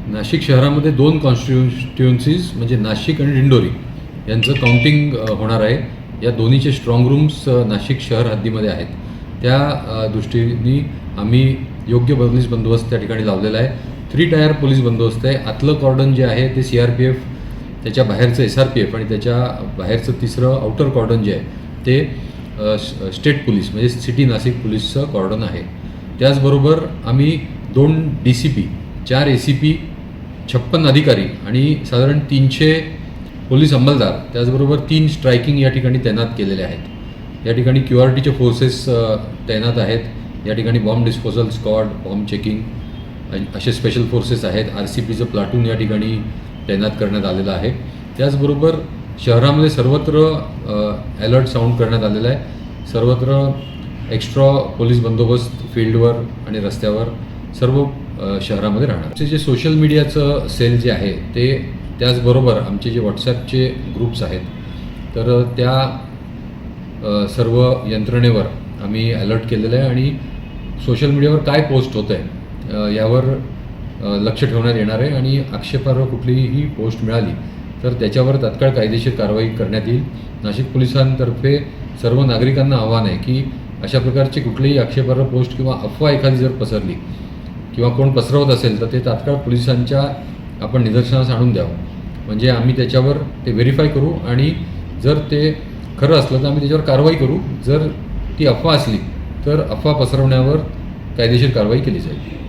नाशिक शहरामध्ये 2 कॉन्स्टिट्युएन्सीज म्हणजे नाशिक आणि दिंडोरी यांचं काउंटिंग होणार आहे. या दोन्हीचे स्ट्रॉंग रूम्स नाशिक शहर हद्दीमध्ये आहेत. त्या दृष्टीने आम्ही योग्य पोलीस बंदोबस्त त्या ठिकाणी लावलेला आहे. 3 टायर पोलीस बंदोबस्त आहे. आतलं कॉर्डन जे आहे ते CRPF, त्याच्या बाहेरचं SRPF आणि त्याच्या बाहेरचं तिसरं आउटर कॉर्डन जे आहे ते स्टेट पोलीस म्हणजे सिटी नाशिक पोलीसचं कॉर्डन आहे. त्याचबरोबर आम्ही 2 DCP, 4 ACP, 56 अधिकारी आणि साधारण 300 पोलीस अंमलदार, त्याचबरोबर 3 स्ट्रायकिंग या ठिकाणी तैनात केलेले आहेत. या ठिकाणी QRTचे फोर्सेस तैनात आहेत. या ठिकाणी bomb disposal squad, bomb checking असे स्पेशल फोर्सेस आहेत. RCPचं प्लाटून या ठिकाणी तैनात करण्यात आलेलं आहे. त्याचबरोबर शहरामध्ये सर्वत्र अलर्ट साऊंड करण्यात आलेला आहे. सर्वत्र एक्स्ट्रा पोलीस बंदोबस्त फील्डवर आणि रस्त्यावर सर्व शहरामध्ये राहणार. आमचे जे सोशल मीडियाचं सेल जे आहे ते, त्याचबरोबर आमचे जे व्हॉट्सॲपचे ग्रुप्स आहेत, तर त्या सर्व यंत्रणेवर आम्ही अलर्ट केलेलं आहे आणि सोशल मीडियावर काय पोस्ट होतं आहे यावर लक्ष ठेवण्यात येणार आहे. आणि आक्षेपार्ह कुठलीही पोस्ट मिळाली तर त्याच्यावर तात्काळ कायदेशीर कारवाई करण्यात येईल. नाशिक पोलिसांतर्फे सर्व नागरिकांना आव्हान आहे की अशा प्रकारची कुठलीही आक्षेपार्ह पोस्ट किंवा अफवा एखादी जर पसरली किंवा कोण पसरवत असेल तर ते तात्काळ पोलिसांच्या आपण निदर्शनास आणून द्यावं. म्हणजे आम्ही त्याच्यावर ते व्हेरीफाय करू आणि जर ते खरं असलं तर आम्ही त्याच्यावर कारवाई करू. जर ती अफवा असली तर अफवा पसरवण्यावर कायदेशीर कारवाई केली जाईल.